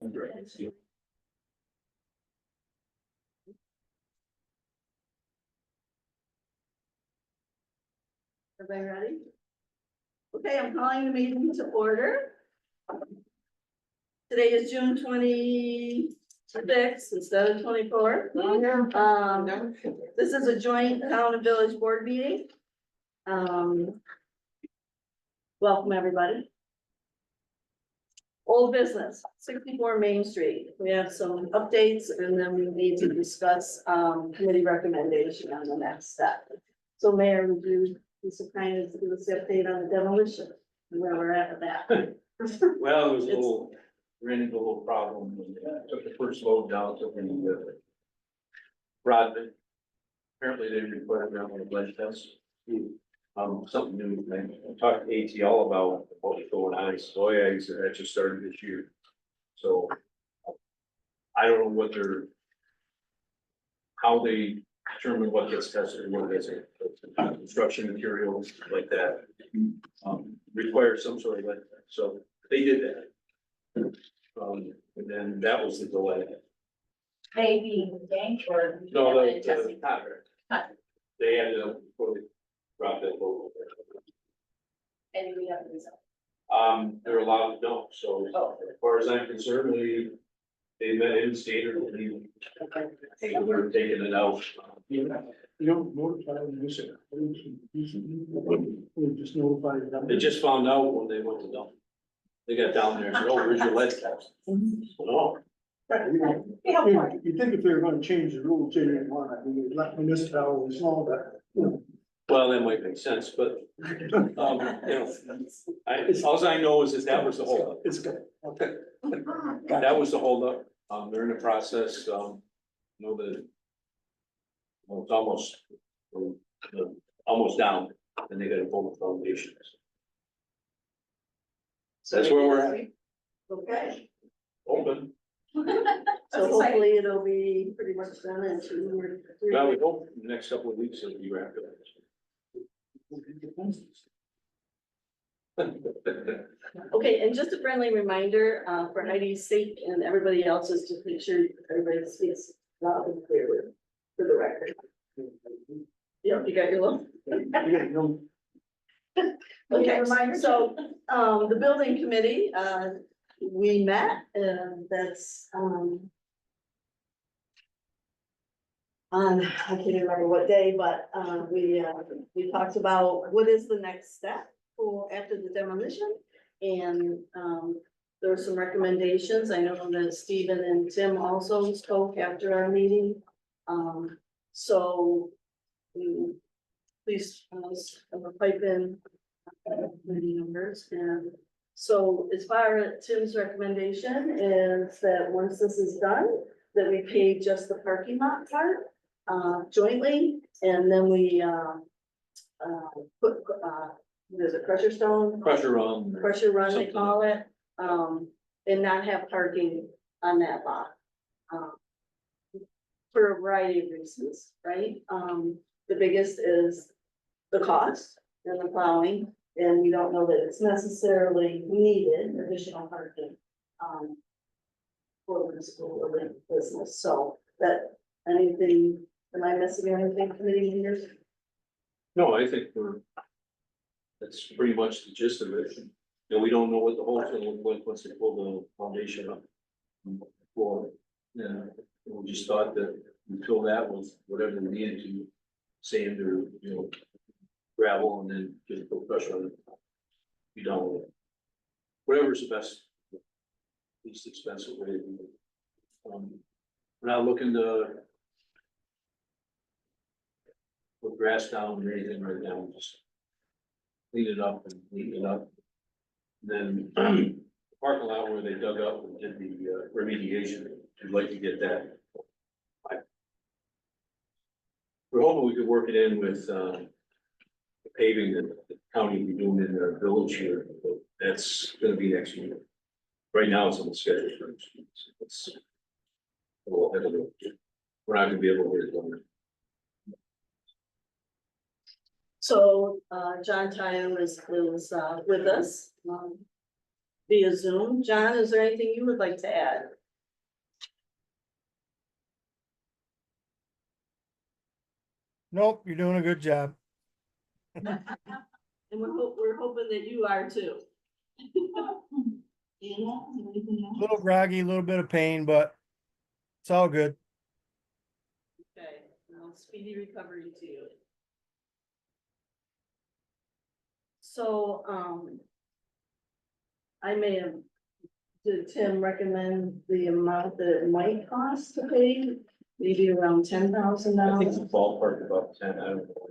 Everybody ready? Okay, I'm calling the meeting to order. Today is June 26th instead of 24. This is a joint town and village board meeting. Welcome, everybody. Old business, 64 Main Street. We have some updates and then we need to discuss committee recommendation on the next step. So Mayor, would you be so kind as to give us the update on the demolition and where we're at with that? Well, it was a little, ran into a little problem. We took the first load down to the Rodman. Apparently they required around on the ledge test. Something new. I talked to ATL about what was going on. He said, oh yeah, he said that just started this year. So I don't know what they're, how they determine what gets tested and what isn't. Construction materials like that require some sort of lead test. So they did that. And then that was the delay. Maybe bank or. No, the contract. They ended up before they dropped that load. And we have the result. They're allowed to dump, so as far as I'm concerned, they met in standard, and we're taking it out. You don't notify them, you say, we just notify them. They just found out when they went to dump. They got down there and said, oh, where's your lead test? Oh, You think if they were gonna change the rules, they didn't want to, I mean, let municipalities know that. well, that might make sense, but, you know, all I know is that was the holdup. It's good, okay. That was the holdup. They're in the process, you know, well, it's almost down, and they got to pull the foundations. That's where we're at. Okay, Open. so hopefully it'll be pretty much done in 2 or 3 Well, we weeks. hope the next couple of weeks it'll be wrapped up. Okay, and just a friendly reminder, for Heidi's sake and everybody else's, just make sure everybody speaks loud and clear for the record. Yep, you got your little. Okay, so, the building committee, we met, and that's, on, I can't remember what day, but, we talked about what is the next step for, after the demolition. And, there were some recommendations. I know that Stephen and Tim also spoke after our meeting. So, please, pipe in the numbers. And so as far as Tim's recommendation is that once this is done, that we pave just the parking lot part jointly, and then we put there's a crusher stone, Pressure run. pressure run they Something. call it, and not have parking on that lot. For a variety of reasons, right? The biggest is the cost and the plowing, and we don't know that it's necessarily needed additional parking. For the school or the business, so that, anything, am I missing anything, committee members? No, I think that's pretty much the gist of it. You know, we don't know what the hole's gonna look like once they pull the foundation up. For, yeah, we just thought that we fill that with whatever we needed to, sand or, you know, gravel, and then just put pressure on it. Be done with it. Whatever's the best, least expensive way to do it. We're not looking to put grass down or anything right now, just clean it up and neaten it up. Then the parking lot where they dug up and did the remediation, we'd like to get that. We're hoping we could work it in with the paving that the county will be doing in their village here, but that's gonna be next year. Right now, it's on the schedule for next week. It's a little ahead of it. We're not gonna be able to get it done. So, John Tyo is with us. via Zoom. John, is there anything you would like to add? Nope, you're doing a good job. And we're hoping that you are too. A little groggy, a little bit of pain, but it's all good. Okay, well, speedy recovery to you. So, I may have, did Tim recommend the amount that it might cost to pay? Maybe around $10,000? I think the ballpark about 10, I don't know.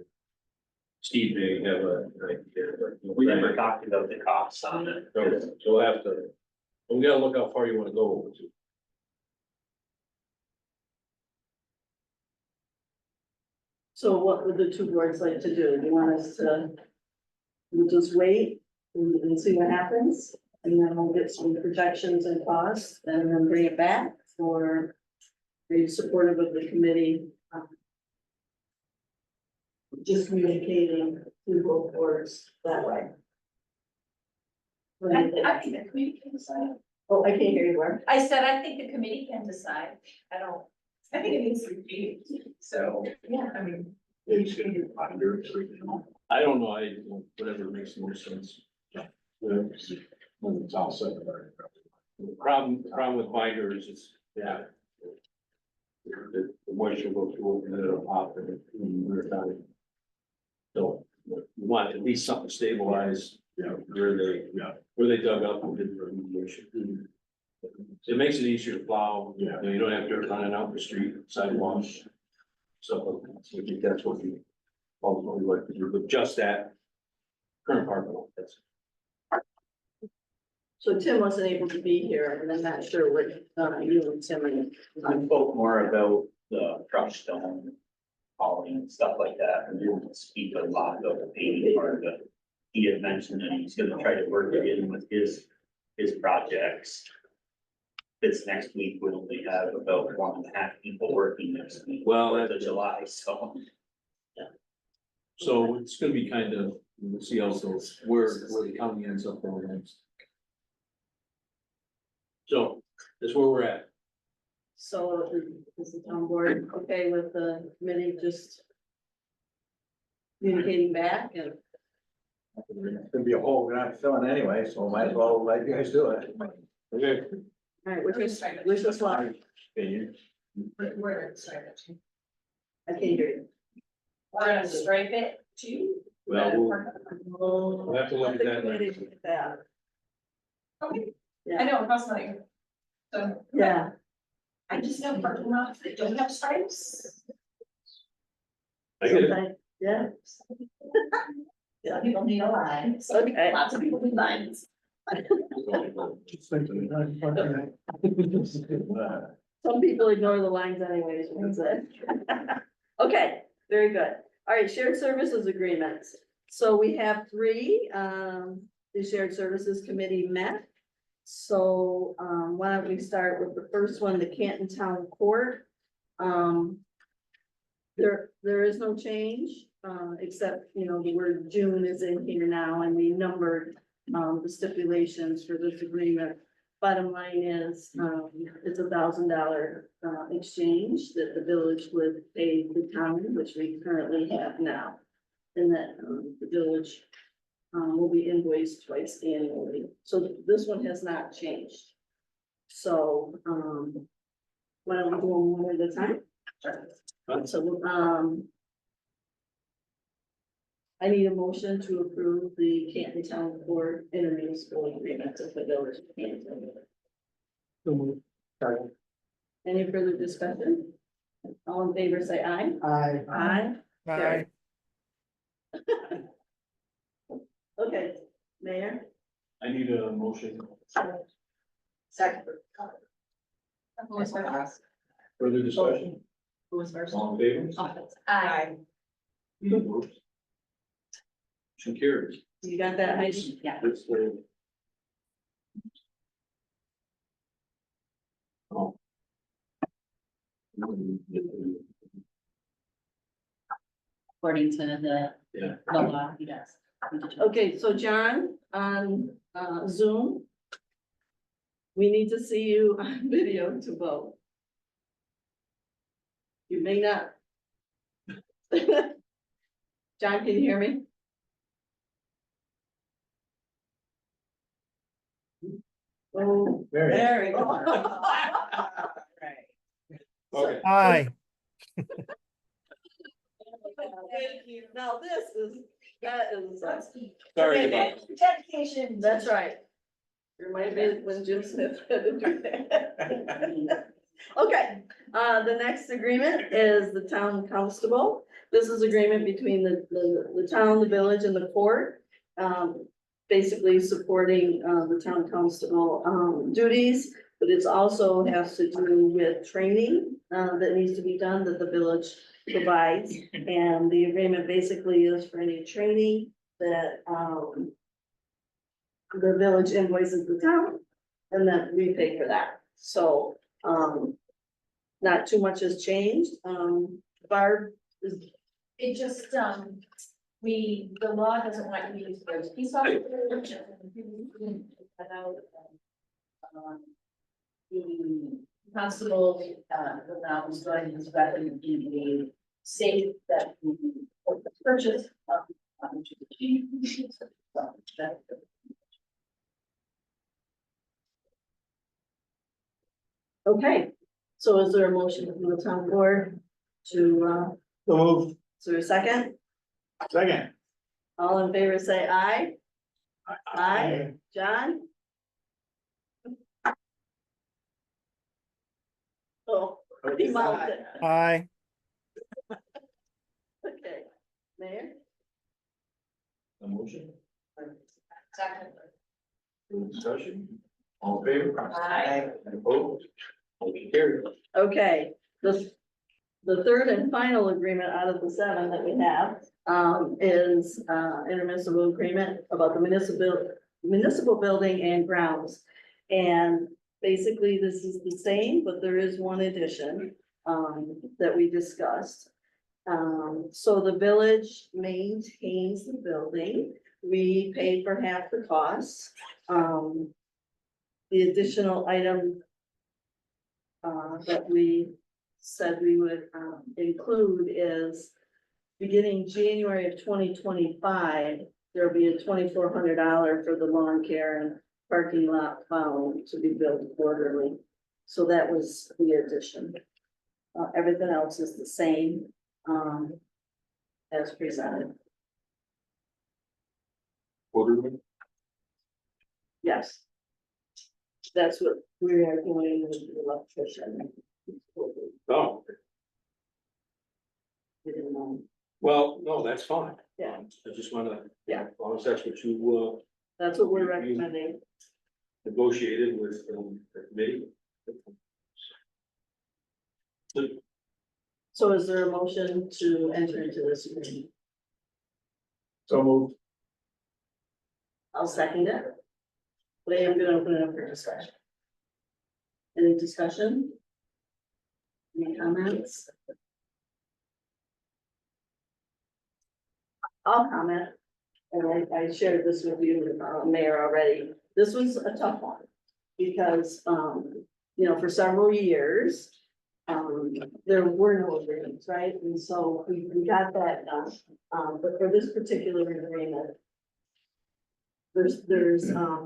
Steve, may have an idea, but. We never talked about the costs on it. So we'll have to, we gotta look how far you wanna go over to. So what would the two boards like to do? Do you want us to, we'll just wait and see what happens? And then we'll get some projections and costs and then bring it back, or are you supportive of the committee? Just communicating to both boards that way. What do you think? I think the committee can decide. Oh, I can't hear you, Laura. I said, I think the committee can decide. I don't, I think it needs to be, so, yeah, I mean. I don't know, whatever makes the most sense. Problem with binders is, yeah. The moisture goes through and it'll pop and we're done. So you want at least something stabilized, where they dug up and did the remediation. It makes it easier to plow, you don't have dirt running out the street, sidewalks. So I think that's what we ultimately like to do, but just that current part of it, that's. So Tim wasn't able to be here, and I'm not sure what, you and Tim and. We spoke more about the crushed stone, hauling and stuff like that, and didn't speak a lot about the paving part of it. He had mentioned that he's gonna try to work it in with his projects. This next week, we only have about 1.5 people working next week. Well, for the July, so. So it's gonna be kind of, we'll see also where the county ends up going next. So that's where we're at. So is the town board okay with the committee just communicating back and, It's gonna be a hole we're not filling anyway, so might as well let you guys do it. Okay. all right, wish us luck. We're, sorry, I can't hear you. we're gonna stripe it too. Well, we'll have to look at The that. committee look at that. Okay, Yeah. I know, it costs money. So, Yeah, I just know parking lots that don't have stripes. I get it. sometimes, yeah, Some people need a line, so Okay. lots of people need lines. some people ignore the lines anyways, what's it? Okay, very good. All right, shared services agreements. So we have three, the shared services committee met. So, why don't we start with the first one, the Canton Town Court? There is no change, except, the word June is in here now and we numbered, the stipulations for this agreement. Bottom line is, it's $1,000, exchange that the village would pay the town, which we currently have now. And that, the village, will be invoiced twice annually. So this one has not changed. So, why don't we do them one at a time? So, I need a motion to approve the Canton Town Court intermunicipal agreement with the village of Canton. Any further discussion? All in favor, say aye. Aye. Bye. Okay, Mayor? I need a motion. Second. Who was first? Further discussion? Who was first? All in favor? Aye. Motion carries. You got that, Heidi? Yeah. That's the- Oh. According to the Yeah. law, he does. Okay, so John, on Zoom, We need to see you on video to vote. You may not. John, can you hear me? Oh, Very. there we go. Okay. Aye. Now that is, Sorry about Dedication. that's right. Remind me when Jim Smith had to do that. Okay, the next agreement is the town constable. This is agreement between the town, the village and the court. Basically supporting, the town constable, duties, but it's also has to do with training, that needs to be done that the village provides. And the agreement basically is for any training that, the village invoices the town, and then we pay for that. So, not too much has changed. Barb is, It just, the law doesn't want you to use the word peace officer. About, the constable, will now be joining his weapon in the safe that we purchase. To the chief. So that's good. okay, so is there a motion from the town board to, So move. is there a second? Second. All in favor, say aye. Aye. John? Oh, he mouthed it. Aye. Okay, Mayor? A motion, Second. any discussion, all in favor? Aye. Opposed? Motion carried. Okay, the third and final agreement out of the 7 that we have, is, intermunicipal agreement about the municipal building and grounds. And basically, this is the same, but there is one addition, that we discussed. So the village maintains the building, we pay for half the costs. The additional item that we said we would, include is beginning January of 2025, there'll be a $2,400 for the lawn care and parking lot found to be built quarterly. So that was the addition. Everything else is the same, as presented. Quarterly? Yes. That's what we are doing with the electrician. Oh, We didn't know. well, no, that's fine. Yeah. I just wanna. Yeah. As long as that's what you, That's what we're recommending. negotiated with, the committee. So is there a motion to enter into this agreement? So moved. I'll second it. But I am gonna open it up for discussion. Any discussion? Any comments? I'll comment. And I shared this with you, Mayor, already. This was a tough one. Because, for several years, there were no agreements, right? And so we got that done. But for this particular agreement, there's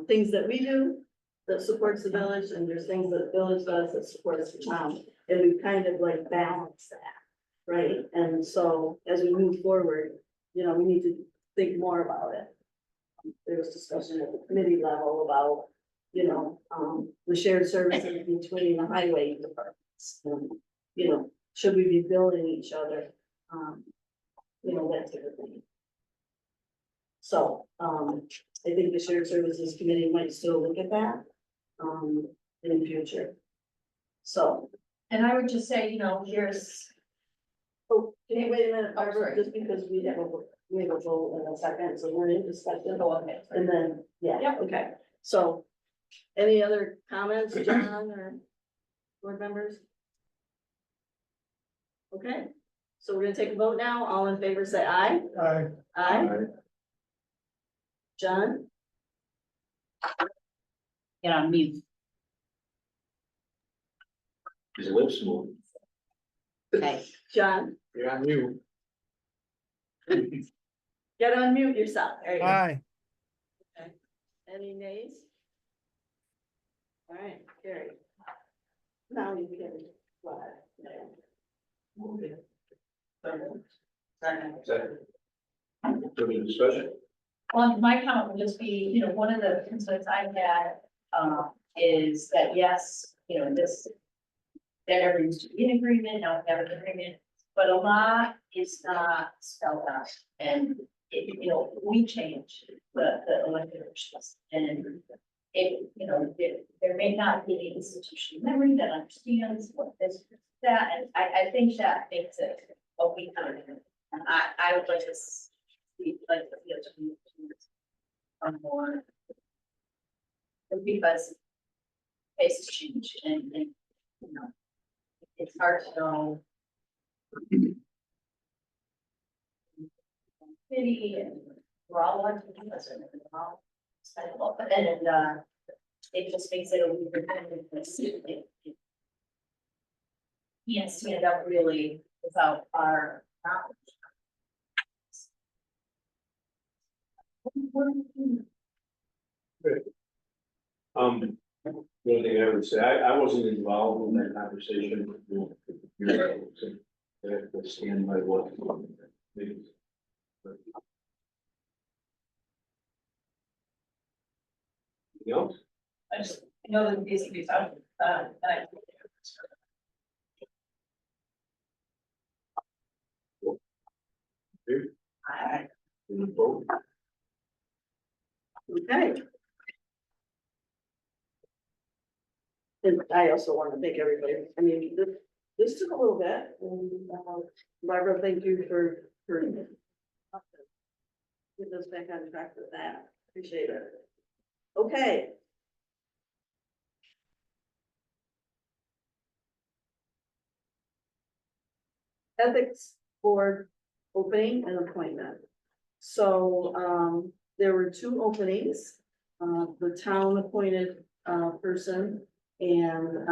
things that we do that supports the village, and there's things that the village does that supports the town. And we kind of like balance that, right? And so as we move forward, we need to think more about it. There was discussion at the committee level about, the shared services between the highway departments. Should we be building each other? That type of thing. So, I think the shared services committee might still look at that, in the future. So, And I would just say, here's, oh, can you wait a minute, Oh, Barbara, sorry. just because we have a vote in a second, so we're in discussion. oh, okay. And then, yeah, Yep. okay, so, any other comments, John or board members? Okay, so we're gonna take a vote now, all in favor say aye. Aye. Aye. John, Get on mute. his lips move. Okay. John, You're on mute. get unmute yourself. There you go. Aye. Any nays? All right, carry. Now you can. Go ahead. Second. Further discussion? Well, my comment would just be, you know, one of the concerns I've had, is that, yes, you know, this. That everyone's to be in agreement, now we have an agreement, but a lot is not spelled out. And it, you know, we change the elected officials and it, you know, there may not be the institutional memory that understands what this, that, and I think that makes it a weak argument. And I would like to see, like, the other communities on more. Because faces change and, you know, it's hard to know. City and we're all one to do this and we're all kind of open and it just makes it a little bit can't stand up really without our knowledge. The only thing I would say, I wasn't involved in that conversation. I have to stand by what. Anything else? I just know that these things out, Any vote? Okay. And I also want to thank everybody, I mean, this took a little bit, and Barbara, thank you for. Get us back on track with that, appreciate it. Okay. Ethics Board opening and appointment. So, there were two openings, the town appointed, person and,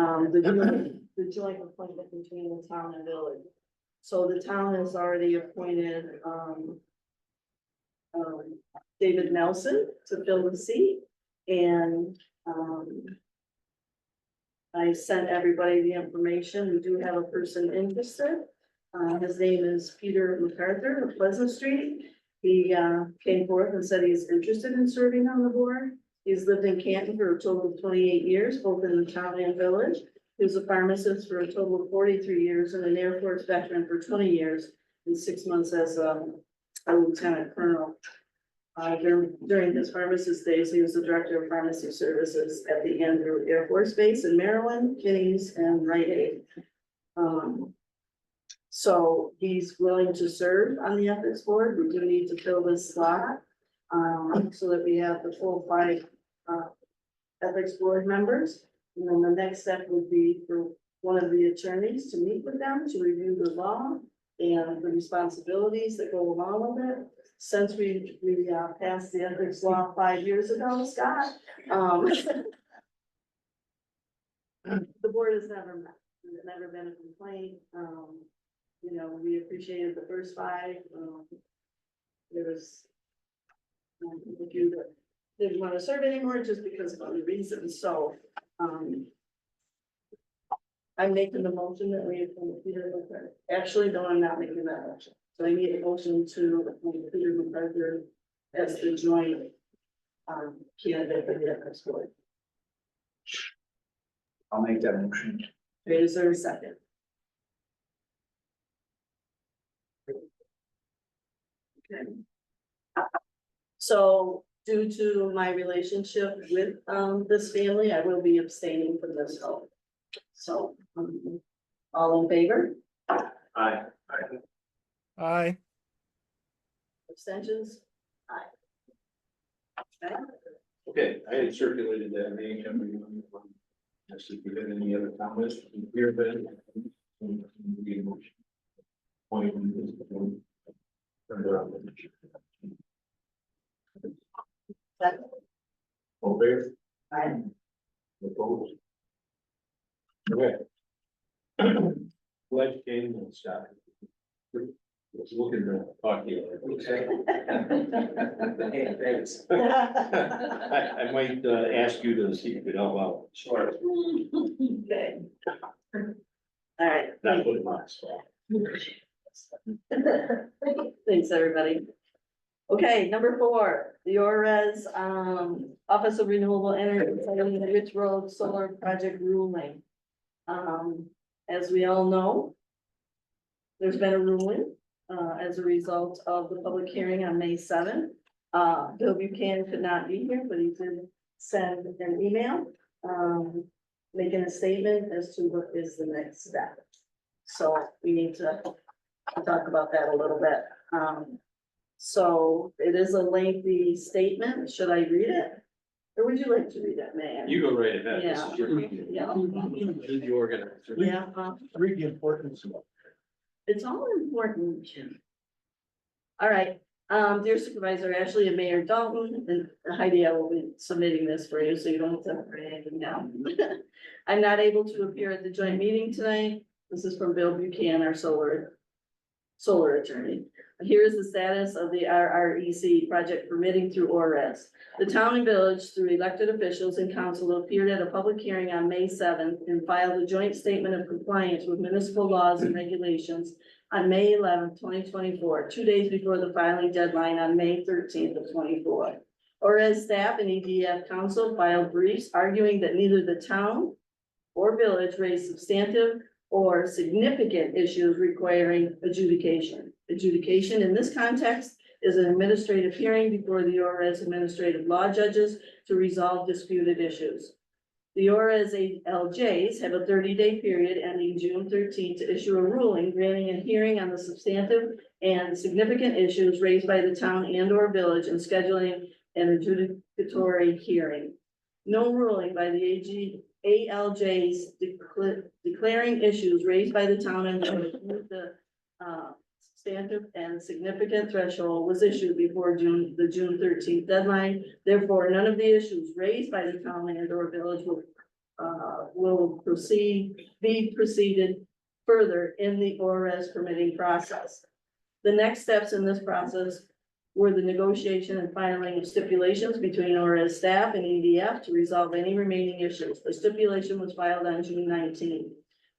the joint appointment between the town and village. So the town has already appointed, David Nelson to fill the seat and, I sent everybody the information. We do have a person interested. His name is Peter MacArthur of Pleasant Street. He, came forth and said he's interested in serving on the board. He's lived in Canton for a total of 28 years, both in the town and village. He was a pharmacist for a total of 43 years and an Air Force veteran for 20 years and 6 months as a lieutenant colonel. During his pharmacist days, he was the director of pharmacy services at the Andrew Air Force Base in Maryland, Kinney's and Rite Aid. So he's willing to serve on the ethics board. We do need to fill this slot, so that we have the full 5, ethics board members. And then the next step would be for one of the attorneys to meet with them to review the law and the responsibilities that go along with it. Since we passed the ethics law 5 years ago, Scott, the board has never met, there's never been a complaint. You know, we appreciated the first 5. There was a few that didn't want to serve anymore just because of other reasons, so, I'm making the motion that we appoint Peter MacArthur. Actually, no, I'm not making that motion. So I need a motion to appoint Peter MacArthur as the joint, candidate for the ethics board. I'll make that motion. Is there a second? Okay. So due to my relationship with, this family, I will be abstaining from this vote. So, all in favor? Aye. Aye. Abstentions? Aye. Okay. Okay, I had circulated that name. Everyone. Just if you had any other comments, here, Ben. Second. All fair? Aye. Opposed? Okay. Glad you came and Scott. Was looking to talk to you. Okay. Hey, thanks. I might ask you to see if you could help out. Sure. Okay. All right. Not put it on the spot. Thanks, everybody. Okay, number 4, the ORES, Office of Renewable Energy, Citing the Rich Road Solar Project ruling. As we all know, there's been a ruling, as a result of the public hearing on May 7th. Bill Buchanan could not be here, but he did send an email, making a statement as to what is the next step. So we need to talk about that a little bit. So it is a lengthy statement. Should I read it? Or would you like to read it, man? You go right ahead. This Yeah. is your meeting. Yeah. You're the organizer. Yeah, Read the importance of it. it's all important. All right, dear Supervisor Ashley and Mayor Dalton, and Heidi, I will be submitting this for you, so you don't have to write anything down. I'm not able to appear at the joint meeting tonight. This is from Bill Buchanan, our solar attorney. Here is the status of the RREC project permitting through ORES. The town and village, through elected officials and council, appeared at a public hearing on May 7th and filed a joint statement of compliance with municipal laws and regulations on May 11th, 2024, 2 days before the filing deadline on May 13th of 24. ORES staff and EDF council filed briefs arguing that neither the town or village raised substantive or significant issues requiring adjudication. Adjudication in this context is an administrative hearing before the ORES administrative law judges to resolve disputed issues. The ORES LJs have a 30-day period ending June 13th to issue a ruling granting a hearing on the substantive and significant issues raised by the town and or village and scheduling an adjudicatory hearing. No ruling by the ALJs declaring issues raised by the town and village with the substantive and significant threshold was issued before the June 13th deadline. Therefore, none of the issues raised by the town and or village will be proceeded further in the ORES permitting process. The next steps in this process were the negotiation and filing of stipulations between ORES staff and EDF to resolve any remaining issues. The stipulation was filed on June 19th.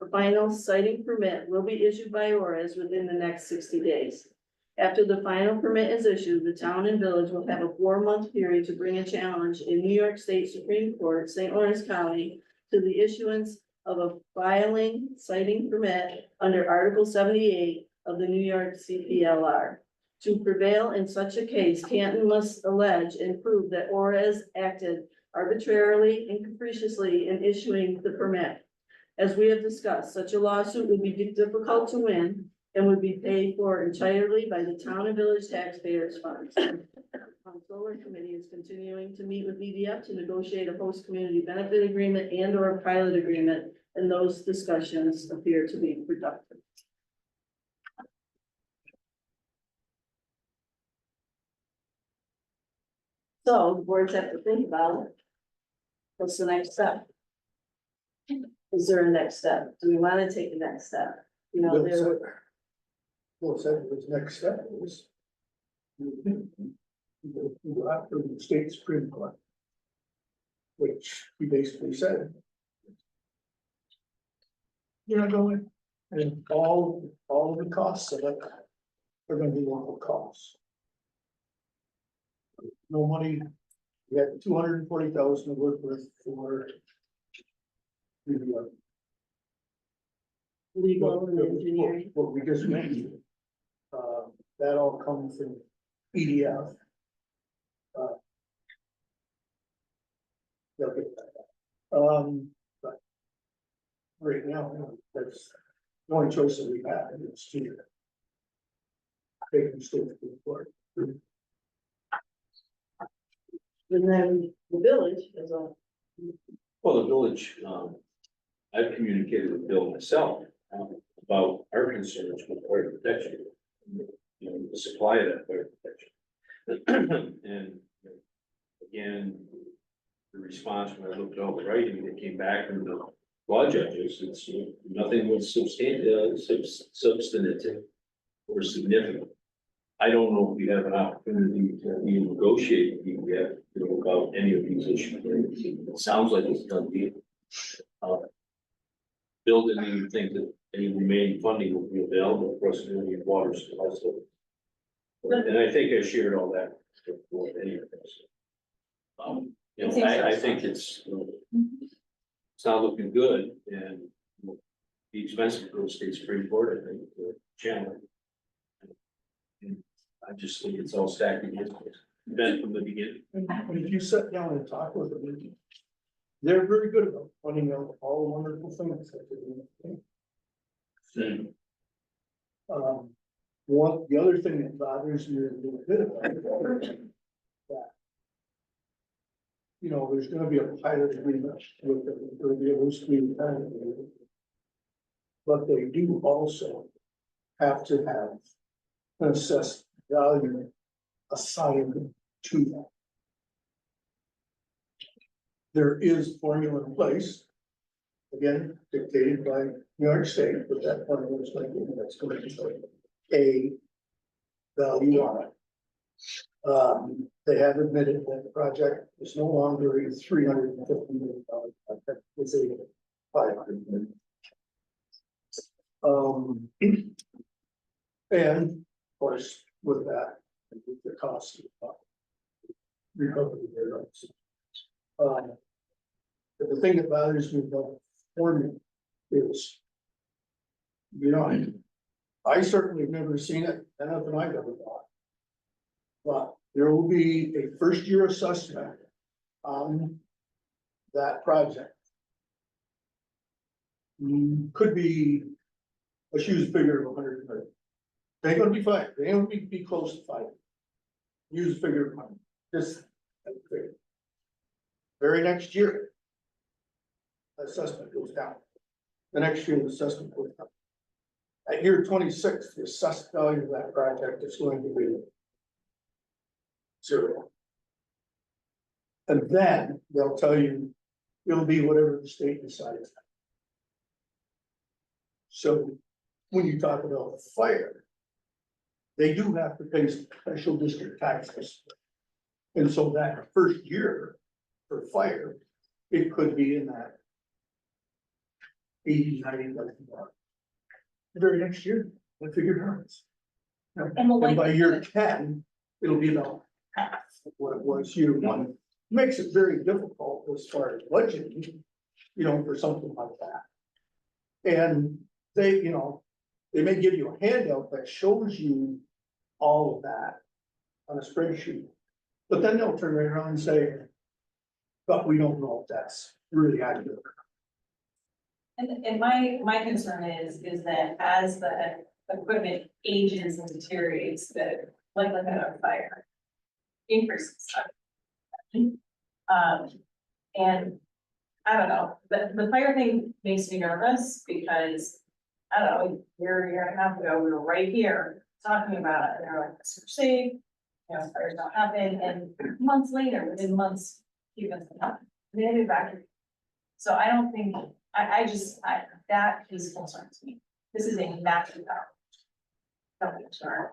The final siting permit will be issued by ORES within the next 60 days. After the final permit is issued, the town and village will have a 4-month period to bring a challenge in New York State Supreme Court, St. Lawrence County, to the issuance of a filing siting permit under Article 78 of the New York CPLR. To prevail in such a case, Canton must allege and prove that ORES acted arbitrarily and capriciously in issuing the permit. As we have discussed, such a lawsuit would be difficult to win and would be paid for entirely by the town and village taxpayers' funds. The Solar Committee is continuing to meet with EDF to negotiate a host community benefit agreement and or a pilot agreement, and those discussions appear to be productive. So the boards have to think about what's the next step? Is there a next step? Do we want to take the next step? You know, there, Well, said his next step was. Go after the state Supreme Court. Which he basically said. You're not going, and all of the costs of it are gonna be local costs. No money, we had 240,000 to work with for. The, legal and engineering. what we just mentioned. That all comes from EDF. They'll get that. But right now, that's the only choice that we have, and it's to take the state to the court. And then the village is a, Well, the village, I've communicated with Bill myself about our concerns with fire protection. You know, the supply of that fire protection. And again, the response when I looked over writing that came back from the law judges, it's, you Nothing was substantive or significant. I don't know if we have an opportunity to even negotiate with you yet, about any of these issues. It sounds like it's done deal. Bill didn't even think that any remaining funding will be available for us to do any water supplies. And I think I shared all that with any of us. I think it's not looking good, and the expense of real estate Supreme Court, I think, challenge. And I just think it's all stacked against us, been from the beginning. If you sit down and talk with them, they're very good about pointing out all the wonderful things that they're doing. The other thing that bothers me a little bit about it, that, there's gonna be a pilot agreement with them, there'll be a loose agreement. But they do also have to have an assessed value assigned to them. There is formula in place, again, dictated by New York State, but that formula is like, that's going to be a value on it. They have admitted that the project is no longer a $350 million project, it's a $500 million. And of course, with that, with the cost of recovery their rights. But the thing that bothers me about formula is, I certainly have never seen it, and nothing I've ever bought. But there will be a first year assessment on that project. Could be, let's use a figure of 100 million. They ain't gonna be 5, they ain't gonna be close to 5. Use a figure of 100, just a figure. Very next year, assessment goes down. The next year, the assessment goes down. At year 26, the assessed value of that project is going to be 0. And then they'll tell you it'll be whatever the state decides. So when you talk about fire, they do have to pay special district taxes. And so that first year for fire, it could be in that 80, 90 million dollars. The very next year, they figured out. And by year 10, it'll be about half of what it was year 1. Makes it very difficult as far as budgeting, for something like that. And they, they may give you a handout that shows you all of that on a spreadsheet. But then they'll turn right around and say, but we don't know if that's really accurate. And my concern is that as the equipment ages and deteriorates, the likelihood of fire increases. And I don't know, the fire thing makes me nervous because, I don't know, a year and a half ago, we were right here talking about it, and they're like, it's safe, fires don't happen, and months later, within months, even they did back. So I don't think, that piece concerns me. This is a massive concern,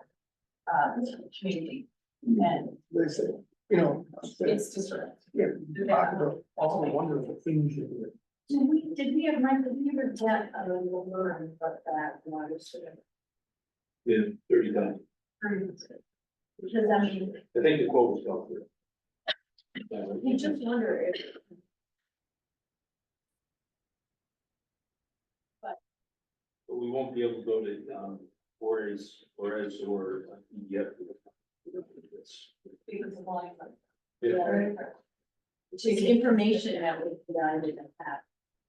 community, and They say, it's disturbing. yeah, you talk about all the wonderful things you do. Did we ever get a number about that water sewer? Yeah, 30,000. Because I mean, I think the quote was gone through. you just wonder if. But we won't be able to go to, Forest or EDF. Because of volume. Yeah. Which is information that we didn't have.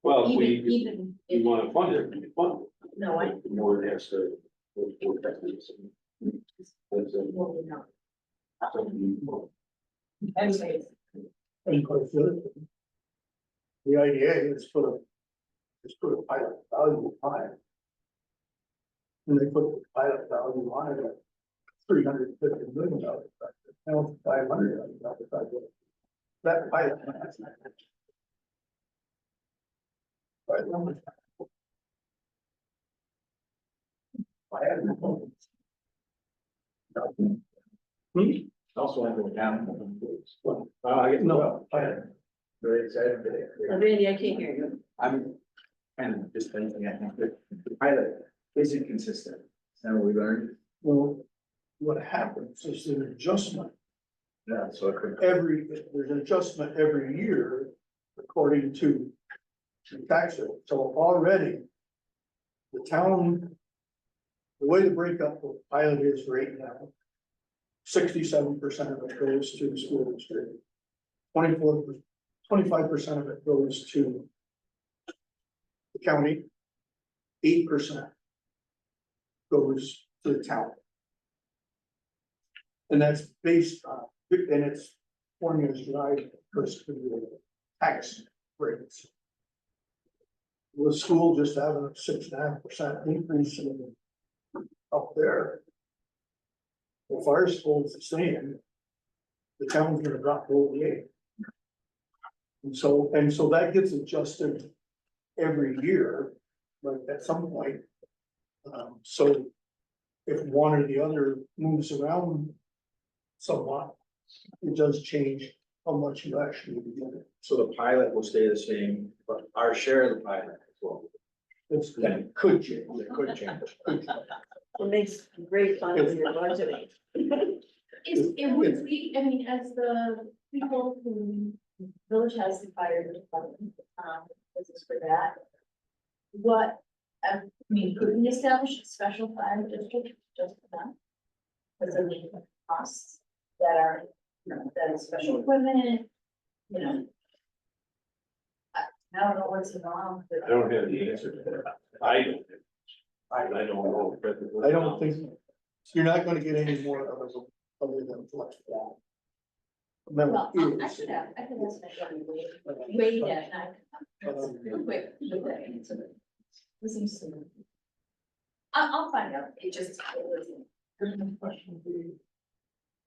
Well, if we Even if, want to fund it, we can fund it. no, I. The more it has to. That's Well, we know. something. Anyways, And quite good. The idea is put a pilot value on it. And they put the pilot value on it at $350 million. Now $500 million project. That pilot. Right, I had no. Also went to town. I get, no, I had. Very excited today. Randy, I can't hear you. I'm kind of just thinking, I think that the pilot isn't consistent. And we learned. Well, what happens is an adjustment Yeah, so it could. there's an adjustment every year according to the tax rate. So already the town, the way the breakup of pilot is right now, 67% of it goes to the school district. 25% of it goes to the county. 8% goes to the town. And that's based on, and it's formulas derived first to the tax rates. The school just having a 6.5% increase in up there. The fire school is the same. The town's gonna drop below the 8. And so that gets adjusted every year, like at some point. So if one or the other moves around somewhat, it does change how much you actually get. So the pilot will stay the same, but our share of the pilot as well. That could change. It could change. It makes great fun with your budgeting. It would be, I mean, as the people who village has the fire department, this is for that. What, I mean, could we establish a special fire district just for that? Because of the costs that are, you know, that is special equipment, you know. I don't know what's involved, I but don't have the answer to that. I don't know. I don't think, you're not gonna get any more of it other than flex that. well, Remember, I is, could have, I could ask my wait, yeah, and I. Real quick, with that answer. This seems to. I'll find out, it just. Question would be,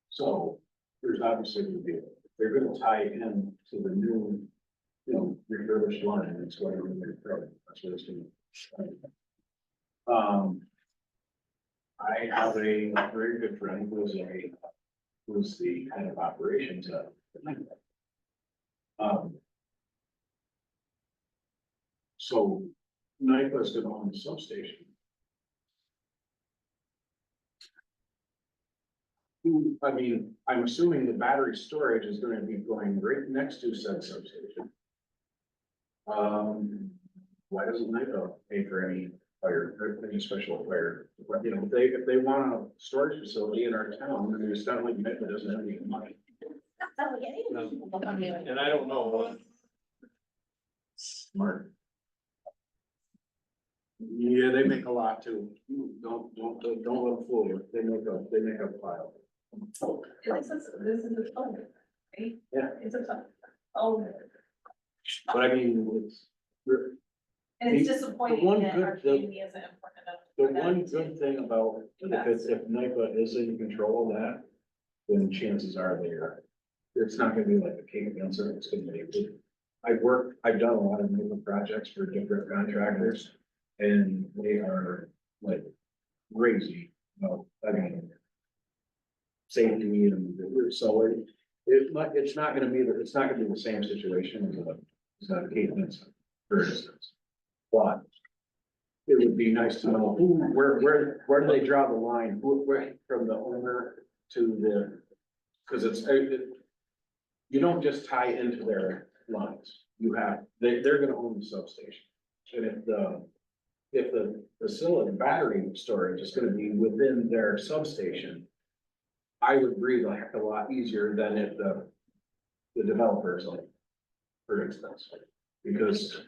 so there's obviously gonna be, they're gonna tie in to the new, you know, refurbished line, and it's going to be refurbished, that's what it's gonna. I have a very good friend who's the head of operations at. So NIPA's gonna own the substation. I mean, I'm assuming the battery storage is gonna be going right next to said substation. Why doesn't NIPA pay for any fire, or any special fire? You know, if they want a storage facility in our town, then it's not like NIPA doesn't have any money. And I don't know. Smart. Yeah, they make a lot too. Don't let them fool you. They make a pile. This is a fun, right? Yeah. It's a fun. Oh, But I mean, it's, and it's The disappointing one that our good- community isn't important enough. the for them one to- good thing about, if NIPA is in control of that, then chances are it's not gonna be like a Cape Answer, it's gonna be. I've done a lot of NIPA projects for different contractors, and they are like crazy, I mean. Safety and so it's not gonna be the same situation as a Cape Answer, for instance. But it would be nice to know where do they draw the line, where, from the owner to the, cause you don't just tie into their lines, they're gonna own the substation. And if the facility battery storage is gonna be within their substation, I would breathe a heck of a lot easier than if the developers like, for instance, because,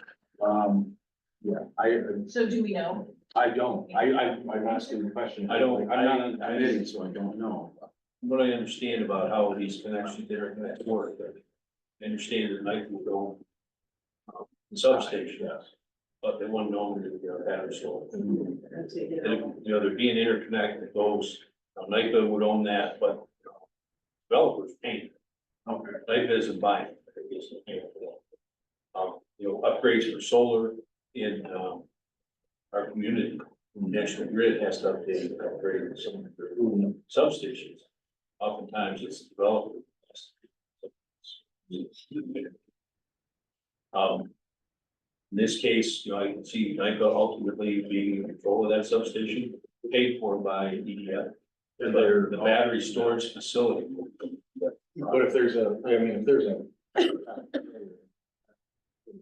So do we know? I don't, I'm asking the question. I'm not on the committee, so I don't know. What I understand about how these connections interconnect work, I understand that Nike will go. The substation, Yes. but they want to know that the battery storage. And, And take it out. you know, there'd be an interconnect that goes, NIPA would own that, but developers pay. Okay. NIPA isn't buying it, I guess they're paying for that. You know, upgrades for solar in, our community National Grid has to update, and upgrade some of their substations. Oftentimes it's developed. In this case, you know, I can see NIPA ultimately being in control of that substation, paid for by EDF. And the battery storage facility. But if there's a, I mean, if there's a. The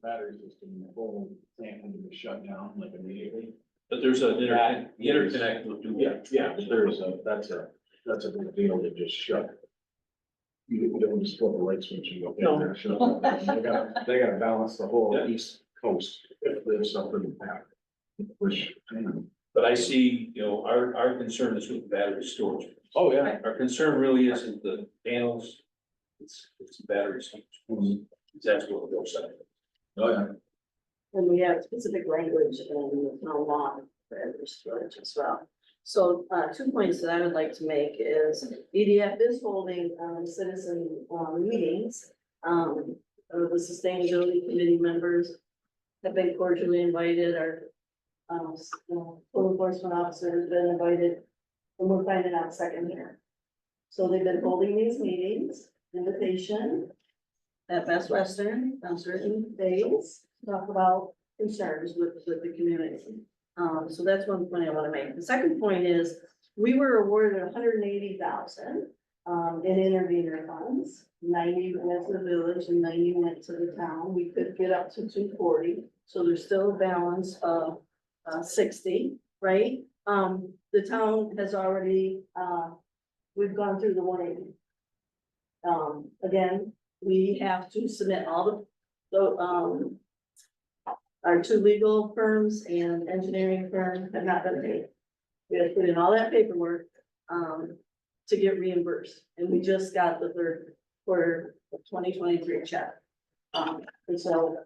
battery system, the whole plant can be shut down like immediately. But there's an interconnect will do that. Yeah, but there's a, that's a big deal to just shut. You don't just flip the light switch and go, yeah, they're shut. They gotta balance the whole Yeah. east coast if there's something happen. Which, But I see, you know, our concern is with the battery storage. oh, yeah. Our concern really isn't the panels, it's the battery storage. That's what we're saying. Oh, yeah. And we have specific language in the town law for energy storage as well. So, 2 points that I would like to make is EDF is holding, citizen, meetings. The sustainability committee members have been cordially invited, our, code enforcement officer has been invited, and we're finding out second here. So they've been holding these meetings, invitation at Best Western on certain days, to talk about concerns with the community. So that's one point I wanna make. The second point is, we were awarded 180,000 in intervenor funds. 90 went to the village and 90 went to the town. We could get up to 240, so there's still a balance of 60, right? The town has already, we've gone through the 180. Again, we have to submit all our 2 legal firms and engineering firm have not been paid. We have to put in all that paperwork, to get reimbursed, and we just got the 3rd quarter of 2023 check. And so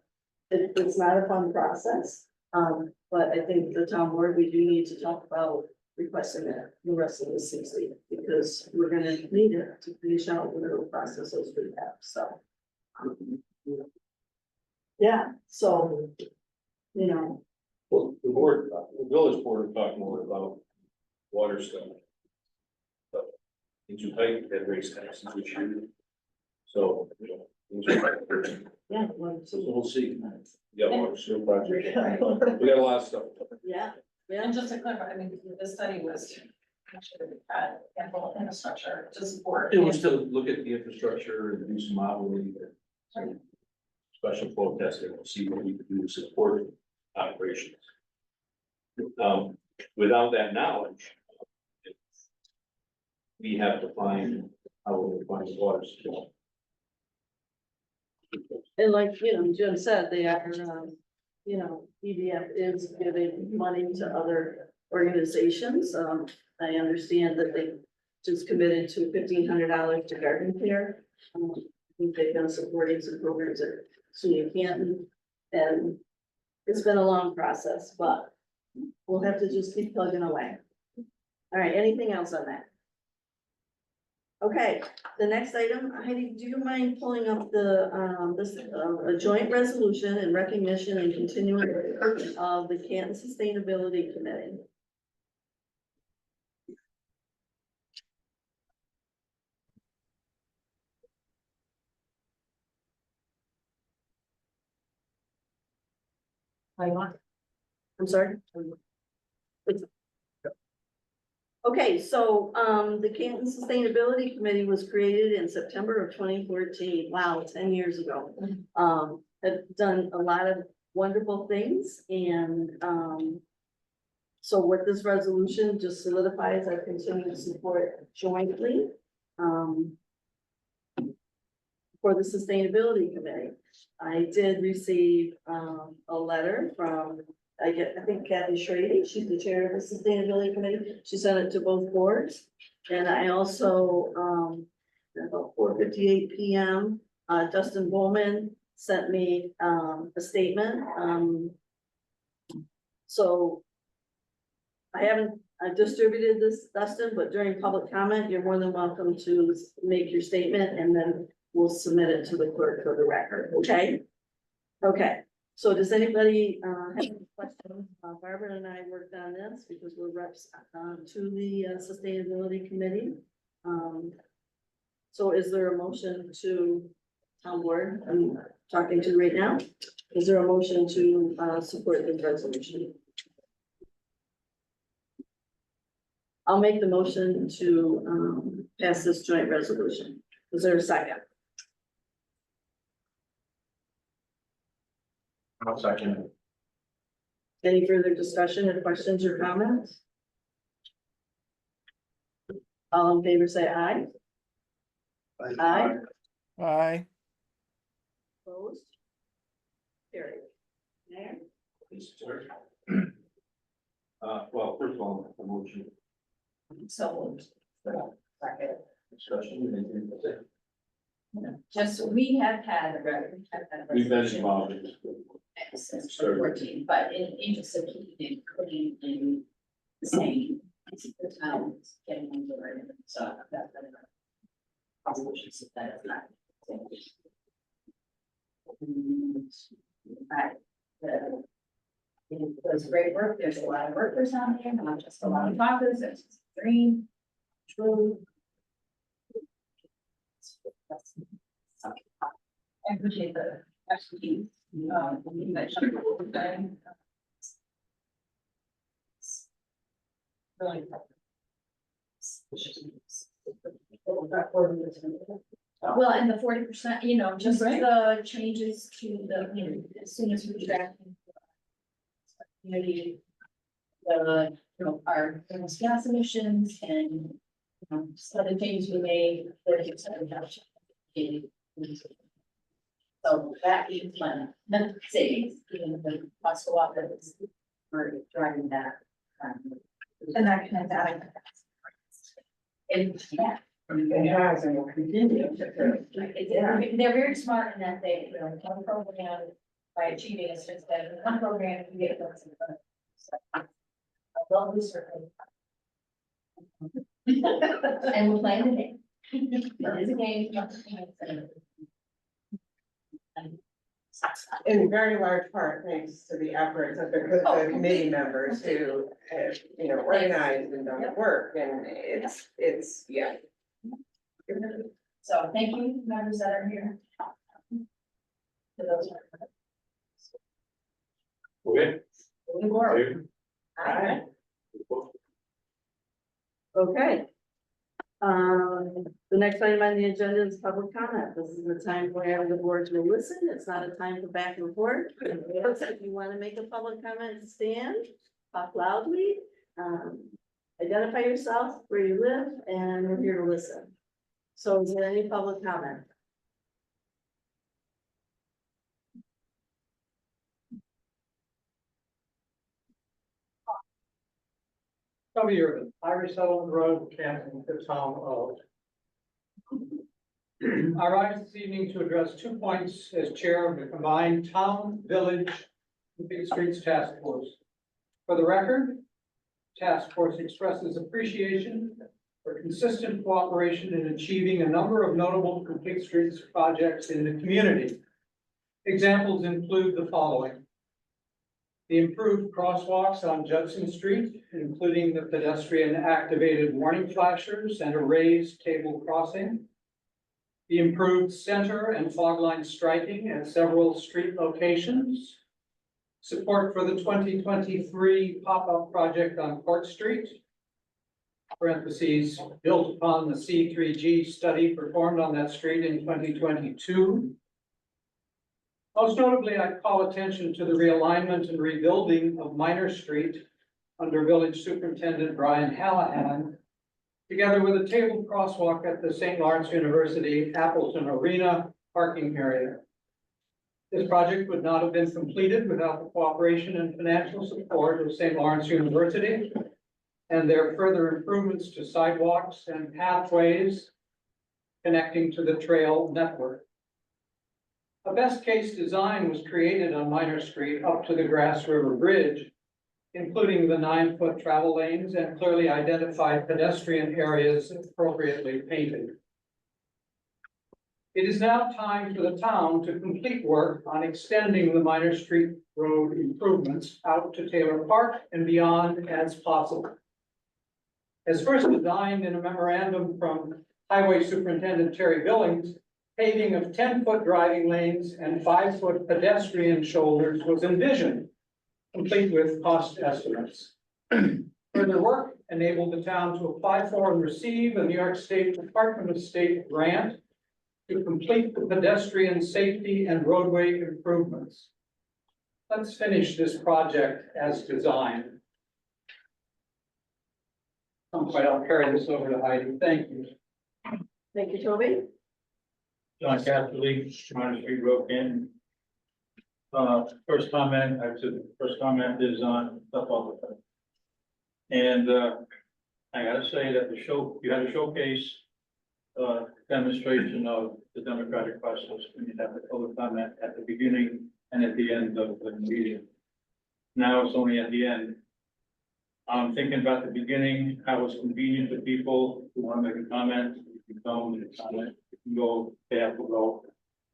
it's not a fun process, but I think the town board, we do need to talk about requesting that the rest of the 60, because we're gonna need it to finish out the little processes we have, so. Yeah, so, you know, Well, the village board will talk more about water stuff. But things are tight, that raise taxes this year. So, you know, things are- yeah, well, so we'll see. We got water sewer project. We got a lot of stuff. yeah, yeah. And just to clarify, I mean, this study was to make sure that we had ample infrastructure to support. It was to look at the infrastructure and do some modeling. Some special flow testing, to see what we could do to support operations. Without that knowledge, we have to find how we find the water supply. And like, you know, Jim said, they are, you know, EDF is giving money to other organizations. I understand that they just committed to $1,500 to garden care. I think they've been supporting some programs at SUNY Canton, and it's been a long process, but we'll have to just keep plugging away. All right, anything else on that? Okay, the next item, Heidi, do you mind pulling up the, a joint resolution in recognition and continuing of the Canton Sustainability Committee? I'm sorry? Okay, so, the Canton Sustainability Committee was created in September of 2014. Wow, 10 years ago. Have done a lot of wonderful things, and, so what this resolution just solidifies our continued support jointly, for the Sustainability Committee. I did receive, a letter from, I think Kathy Schrady, she's the chair of the Sustainability Committee. She sent it to both boards. And I also, about 4:58 PM, Dustin Bowman sent me, a statement. So I haven't, distributed this, Dustin, but during public comment, you're more than welcome to make your statement, and then we'll submit it to the clerk for the record, okay? Okay, So does anybody, have any questions? Barbara and I worked on this because we're reps, to the Sustainability Committee. So is there a motion to town board I'm talking to right now? Is there a motion to, support the resolution? I'll make the motion to, pass this joint resolution. Is there a second? I'll second it. Any further discussion or questions or comments? All in favor, say aye. Aye. Aye. Opposed? Carried. Mayor? Well, first of all, a motion, So. Second. discussion, anything to say? Just, we have had. We've been involved in this. Since 2014, but in interest of keeping it clean and the same, the town is getting into it, so that's. Probably should sit that aside. Right. It was great work, there's a lot of workers on here, not just a lot of talkers, there's green, true. I appreciate the expertise. You mentioned the whole thing. Really. Well, and the 40%, you know, just the changes to the, you know, as soon as we track. Community. The, you know, our greenhouse gas emissions and, you know, just other changes we made, 40% reduction. So that is one, the savings, even the cost of water is, we're driving that. And that can have. And, yeah. It has and will continue to. They're very smart in that they, you know, one program by achieving a certain, one program can get what's in front. I love this circle. And we're playing the game. It is a game. In very large part, thanks to the efforts of the committee members who have, you know, organized and done the work, and it's, yeah. So thank you, members that are here. For those. Okay. Moving forward. Alright. Okay. The next item on the agenda is public comment. This is the time where the boards will listen. It's not a time for back and forth. If you want to make a public comment, stand, talk loudly, identify yourself, where you live, and we're here to listen. So is there any public comment? Toby Urban, Irish Settlement Road, Canton, the town of. I rise this evening to address 2 points as chair of the combined town, village, and Big Streets Task Force. For the record, task force expresses appreciation for consistent cooperation in achieving a number of notable complete streets projects in the community. Examples include the following. The improved crosswalks on Judson Street, including the pedestrian activated warning flashers and a raised table crossing. The improved center and fog line striping at several street locations. Support for the 2023 pop-up project on Court Street. Parentheses, built upon the C3G study performed on that street in 2022. Most notably, I call attention to the realignment and rebuilding of Minor Street under Village Superintendent Brian Hallahan, together with a tabled crosswalk at the St. Lawrence University Appleton Arena parking area. This project would not have been completed without the cooperation and financial support of St. Lawrence University and their further improvements to sidewalks and pathways connecting to the trail network. A best case design was created on Minor Street up to the Grass River Bridge, including the 9-foot travel lanes and clearly identified pedestrian areas appropriately painted. It is now time for the town to complete work on extending the Minor Street Road improvements out to Taylor Park and beyond as possible. As first designed in a memorandum from Highway Superintendent Terry Billings, paving of 10-foot driving lanes and 5-foot pedestrian shoulders was envisioned, complete with cost estimates. Further work enabled the town to apply for and receive a New York State Department of State grant to complete the pedestrian safety and roadway improvements. Let's finish this project as designed. I'll carry this over to Heidi. Thank you. Thank you, Toby. John Casterly, Minor Street Road in. First comment, first comment is on the public. And, I gotta say that you had a showcase, demonstration of the democratic process when you have the public comment at the beginning and at the end of the meeting. Now it's only at the end. I'm thinking about the beginning, how it's convenient for people who want to make a comment, you can come and comment, you can go, they have to go.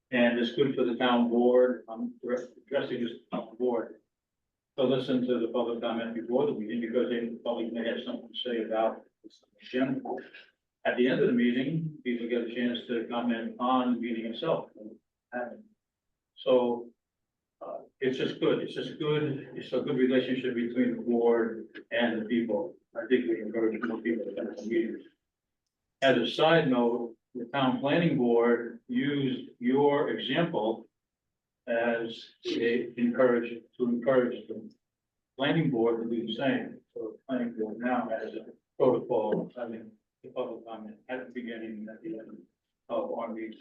And it's good for the town board, I'm addressing this town board. So listen to the public comment before the meeting, because they probably may have something to say about this agenda. At the end of the meeting, people get a chance to comment on the meeting itself. So, it's just good, it's a good relationship between the board and the people. I think we encourage more people to come to meetings. As a side note, the town planning board used your example as they encourage the planning board to do the same. So the planning board now has a protocol, having the public comment at the beginning and at the end of our meetings.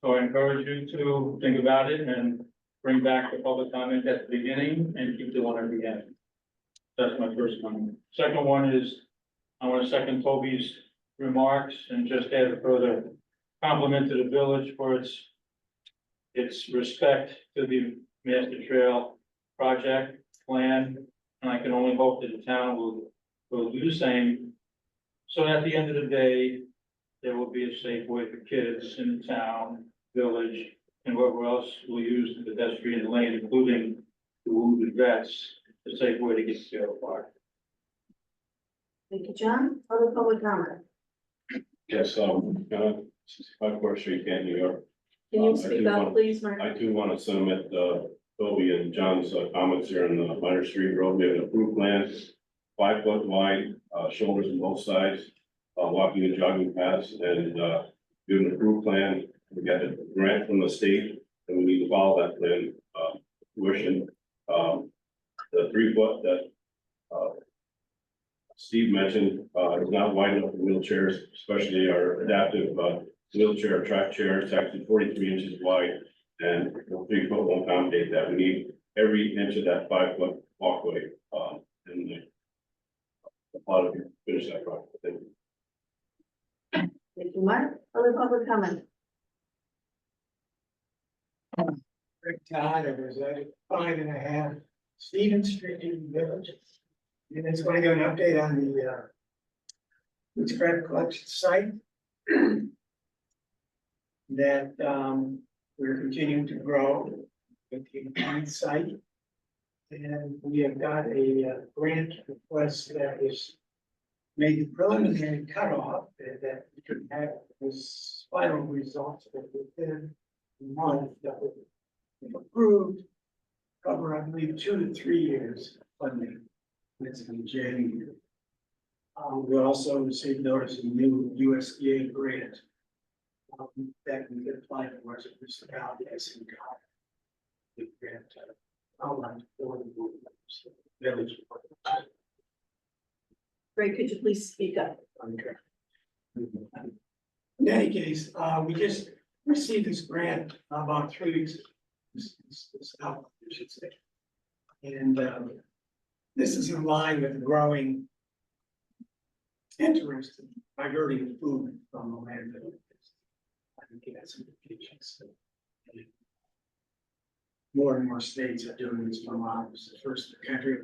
So I encourage you to think about it and bring back the public comment at the beginning and keep the one at the end. That's my first comment. Second one is, I want to second Toby's remarks and just add a further compliment to the village for its respect to the master trail project plan. And I can only hope that the town will do the same. So at the end of the day, there will be a safe way for kids in the town, village, and wherever else will use the pedestrian lane, including the wounded vets, a safe way to get to Taylor Park. Thank you, John. Other public comment? Yes, 65 Court Street, Canton, New York. Can you speak up, please, Mark? I do want to submit Toby and John's comments here on the Minor Street Road. We have an approved plan, 5 foot wide, shoulders on both sides, walking and jogging paths, and we have an approved plan. We got a grant from the state, and we need to follow that plan, fruition. The 3 foot that Steve mentioned is not wide enough for wheelchairs, especially our adaptive wheelchair track chair. It's actually 43 inches wide, and 3 foot won't accommodate that. We need every inch of that 5 foot walkway. And a lot of you finish that project. Thank you. Thank you, Mark. Other public comment? Rick Todd, it was 5.5 Stevens Street in the Village. And I just want to give an update on the scrap collection site. That we're continuing to grow with the combined site. And we have got a grant request that was made the preliminary cutoff that we could have this final results within a month that would, if approved, cover, I believe, 2 to 3 years of funding. It's in January. We also received notice of a new USDA grant that we could apply for as a municipality as in God. The grant outlined for the village. Greg, could you please speak up? In any case, we just received this grant about 3 weeks ago. This outline, I should say. And this is in line with the growing interest in diverting food from the landfill. I think it has some implications. More and more states are doing this. Vermont was the first in the country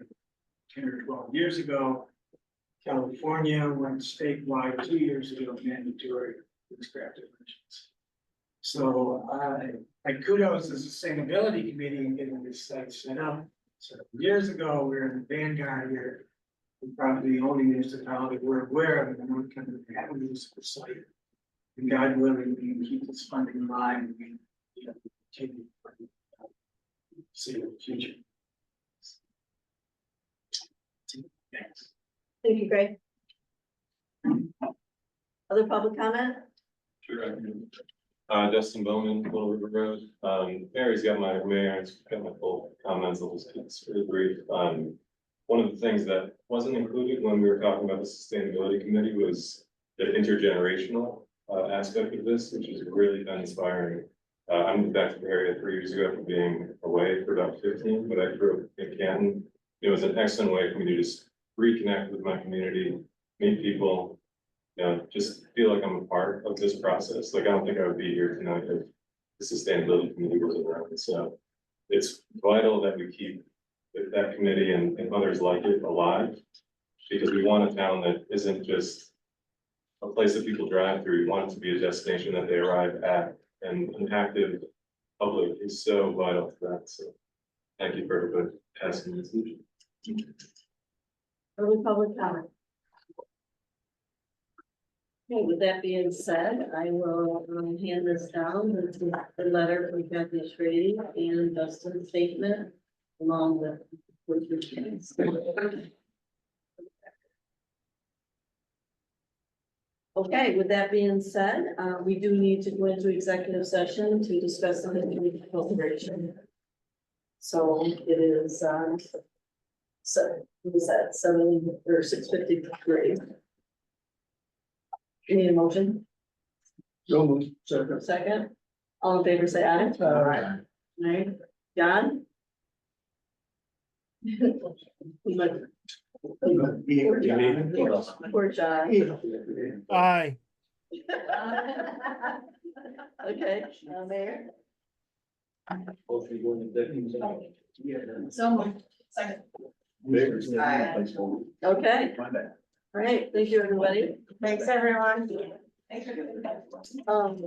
10 or 12 years ago. California went statewide 2 years ago, mandatory. It's craft dimensions. So I kudos to the sustainability committee in getting this site set up. So years ago, we were in the vanguard here. We probably the only municipality we're aware of, and we're kind of having use of the site. And God willing, we can keep this funding alive and we, you know, continue. See in the future. Thanks. Thank you, Greg. Other public comment? Sure. Justin Bowman, Little River Road. Mary's got my full comments. I'll just keep this really brief. One of the things that wasn't included when we were talking about the sustainability committee was the intergenerational aspect of this, which has really been inspiring. I moved back to the area 3 years ago after being away for about 15, but I grew up in Canton. It was an excellent way for me to just reconnect with my community, meet people, you know, just feel like I'm a part of this process. Like, I don't think I would be here tonight if the sustainability committee wasn't around. So it's vital that we keep that committee and others like it alive, because we want a town that isn't just a place that people drive through. We want it to be a destination that they arrive at, and an active public is so vital to that. So thank you for everybody asking this. Early public comment. Okay, with that being said, I will hand this down. This is the letter from Kathy Schrady and Dustin's statement along with your chance. Okay, with that being said, we do need to go into executive session to discuss the history of cultivation. So it is, so, what is that, 7 or 6:53? Need a motion? So moved. Second. Second? All in favor, say aye. Aye. Aye. John? Poor John. Aye. Okay, Mayor? So moved. Second. Okay, all right, thank you, everybody. Thanks, everyone. Thank you. Um,